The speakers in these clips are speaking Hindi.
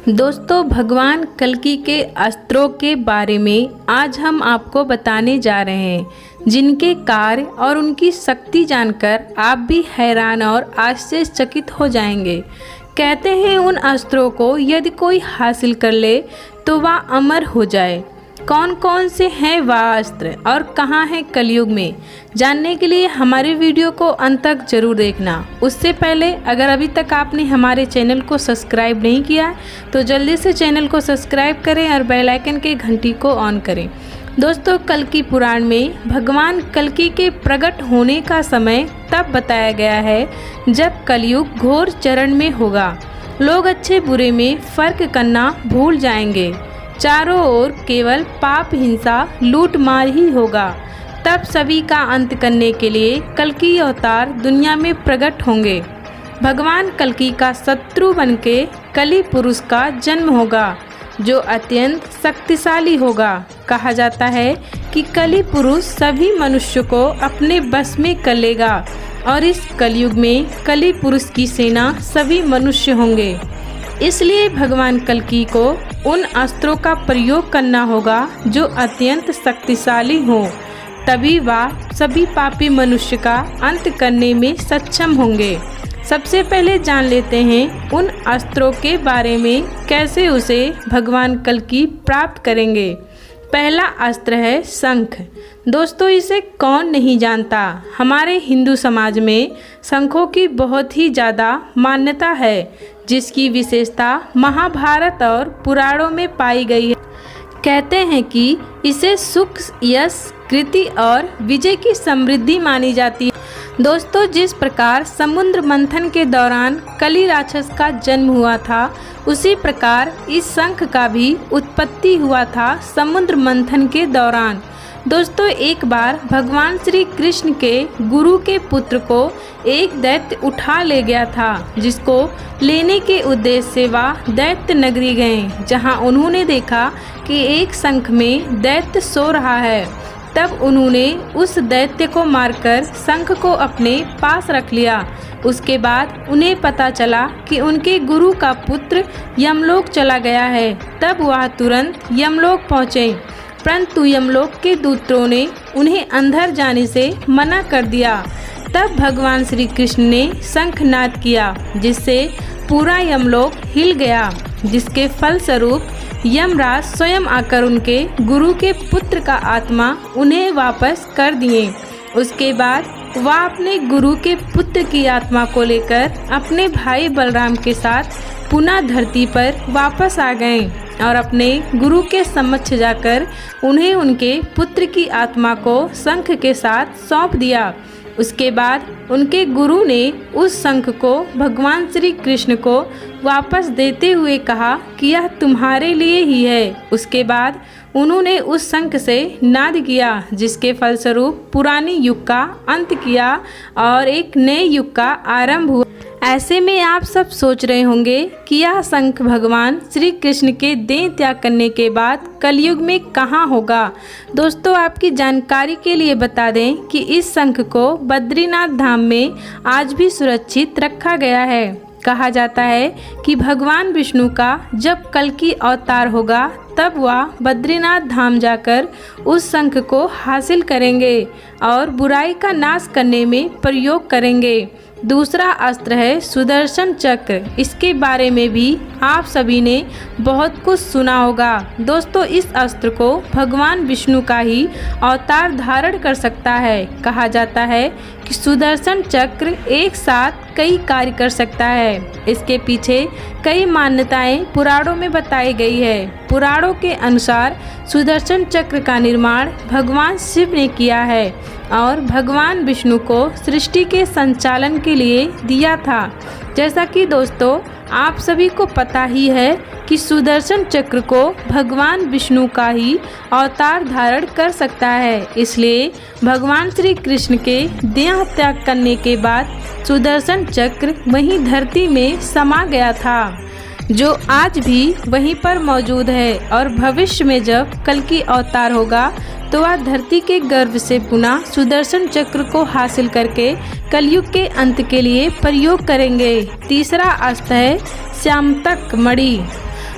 दोस्तों, भगवान कल्कि के अस्त्रों के बारे में आज हम आपको बताने जा रहे हैं, जिनके कार्य और उनकी शक्ति जानकर आप भी हैरान और आश्चर्यचकित हो जाएंगे। कहते हैं उन अस्त्रों को यदि कोई हासिल कर ले तो वह अमर हो जाए। कौन कौन से हैं वह अस्त्र और कहाँ हैं कलयुग में, जानने के लिए हमारे वीडियो को अंत तक जरूर देखना। उससे पहले अगर अभी तक आपने हमारे चैनल को सब्सक्राइब नहीं किया तो जल्दी से चैनल को सब्सक्राइब करें और बेल आइकन के घंटी को ऑन करें। दोस्तों, कल्कि पुराण में भगवान कल्कि के प्रकट होने का समय तब बताया गया है जब कलयुग घोर चरण में होगा। लोग अच्छे बुरे में फर्क करना भूल जाएंगे। चारों ओर केवल पाप, हिंसा, लूट मार ही होगा। तब सभी का अंत करने के लिए कल्कि अवतार दुनिया में प्रकट होंगे। भगवान कल्कि का शत्रु बनके कलि पुरुष का जन्म होगा, जो अत्यंत शक्तिशाली होगा। कहा जाता है कि कलि पुरुष सभी मनुष्य को अपने बस में कर लेगा और इस कलयुग में कलि पुरुष की सेना सभी मनुष्य होंगे। इसलिए भगवान कल्कि को उन अस्त्रों का प्रयोग करना होगा जो अत्यंत शक्तिशाली हो, तभी वह सभी पापी मनुष्य का अंत करने में सक्षम होंगे। सबसे पहले जान लेते हैं उन अस्त्रों के बारे में, कैसे उसे भगवान कल्कि प्राप्त करेंगे। पहला अस्त्र है शंख। दोस्तों, इसे कौन नहीं जानता। हमारे हिंदू समाज में शंखों की बहुत ही ज़्यादा मान्यता है, जिसकी विशेषता महाभारत और पुराणों में पाई गई है। कहते हैं कि इसे सुख, यश, कृति और विजय की समृद्धि मानी जाती है। दोस्तों, जिस प्रकार समुद्र मंथन के दौरान कलि राक्षस का जन्म हुआ था, उसी प्रकार इस शंख का भी उत्पत्ति हुआ था समुद्र मंथन के दौरान। दोस्तों, एक बार भगवान श्री कृष्ण के गुरु के पुत्र को एक दैत्य उठा ले गया था, जिसको लेने के उद्देश्य से वह दैत्य नगरी गए, जहां उन्होंने देखा कि एक शंख में दैत्य सो रहा है। तब उन्होंने उस दैत्य को मारकर शंख को अपने पास रख लिया। उसके बाद उन्हें पता चला कि उनके गुरु का पुत्र यमलोक चला गया है। तब वह तुरंत यमलोक पहुँचे, परंतु यमलोक के दूतों ने उन्हें अंदर जाने से मना कर दिया। तब भगवान श्री कृष्ण ने शंखनाद किया, जिससे पूरा यमलोक हिल गया, जिसके फलस्वरूप यमराज स्वयं आकर उनके गुरु के पुत्र का आत्मा उन्हें वापस कर दिए। उसके बाद वह अपने गुरु के पुत्र की आत्मा को लेकर अपने भाई बलराम के साथ पुनः धरती पर वापस आ गए और अपने गुरु के समक्ष जाकर उन्हें उनके पुत्र की आत्मा को शंख के साथ सौंप दिया। उसके बाद उनके गुरु ने उस शंख को भगवान श्री कृष्ण को वापस देते हुए कहा कि यह तुम्हारे लिए ही है। उसके बाद उन्होंने उस शंख से नाद किया, जिसके फलस्वरूप पुरानी युग का अंत किया और एक नए युग का आरंभ हुआ। ऐसे में आप सब सोच रहे होंगे कि यह शंख भगवान श्री कृष्ण के देह त्याग करने के बाद कलयुग में कहाँ होगा। दोस्तों, आपकी जानकारी के लिए बता दें कि इस शंख को बद्रीनाथ धाम में आज भी सुरक्षित रखा गया है। कहा जाता है कि भगवान विष्णु का जब कल्कि अवतार होगा, तब वह बद्रीनाथ धाम जाकर उस शंख को हासिल करेंगे और बुराई का नाश करने में प्रयोग करेंगे। दूसरा अस्त्र है सुदर्शन चक्र। इसके बारे में भी आप सभी ने बहुत कुछ सुना होगा। दोस्तों, इस अस्त्र को भगवान विष्णु का ही अवतार धारण कर सकता है। कहा जाता है कि सुदर्शन चक्र एक साथ कई कार्य कर सकता है। इसके पीछे कई मान्यताएं पुराणों में बताई गई है। पुराणों के अनुसार सुदर्शन चक्र का निर्माण भगवान शिव ने किया है और भगवान विष्णु को सृष्टि के संचालन के लिए दिया था। जैसा कि दोस्तों आप सभी को पता ही है कि सुदर्शन चक्र को भगवान विष्णु का ही अवतार धारण कर सकता है। इसलिए भगवान श्री कृष्ण के देह त्याग करने के बाद सुदर्शन चक्र वहीं धरती में समा गया था, जो आज भी वहीं पर मौजूद है और भविष्य में जब कल्कि अवतार होगा तो वह धरती के गर्भ से पुनः सुदर्शन चक्र को हासिल करके कलयुग के अंत के लिए प्रयोग करेंगे। तीसरा अस्त्र है श्यामतक मणि।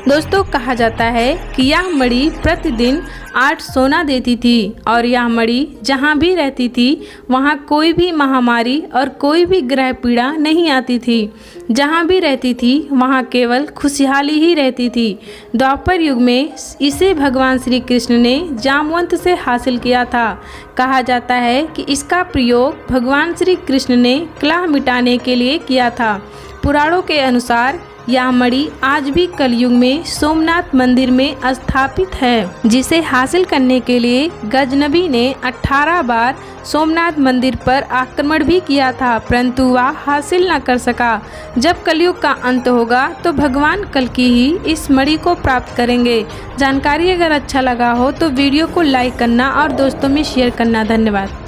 दोस्तों कहा जाता है कि यह मणि प्रतिदिन 8 सोना देती थी और यह मणि जहाँ भी रहती थी वहाँ कोई भी महामारी और कोई भी ग्रह पीड़ा नहीं आती थी। जहाँ भी रहती थी वहाँ केवल खुशहाली ही रहती थी। द्वापर युग में इसे भगवान श्री कृष्ण ने जामवंत से हासिल किया था। कहा जाता है कि इसका प्रयोग भगवान श्री कृष्ण ने कलह मिटाने के लिए किया था। पुराणों के अनुसार यह मणि आज भी कलयुग में सोमनाथ मंदिर में स्थापित है, जिसे हासिल करने के लिए गजनबी ने 18 बार सोमनाथ मंदिर पर आक्रमण भी किया था, परंतु वह हासिल न कर सका। जब कलयुग का अंत होगा तो भगवान कल्कि ही इस मणि को प्राप्त करेंगे। जानकारी अगर अच्छा लगा हो तो वीडियो को लाइक करना और दोस्तों में शेयर करना। धन्यवाद।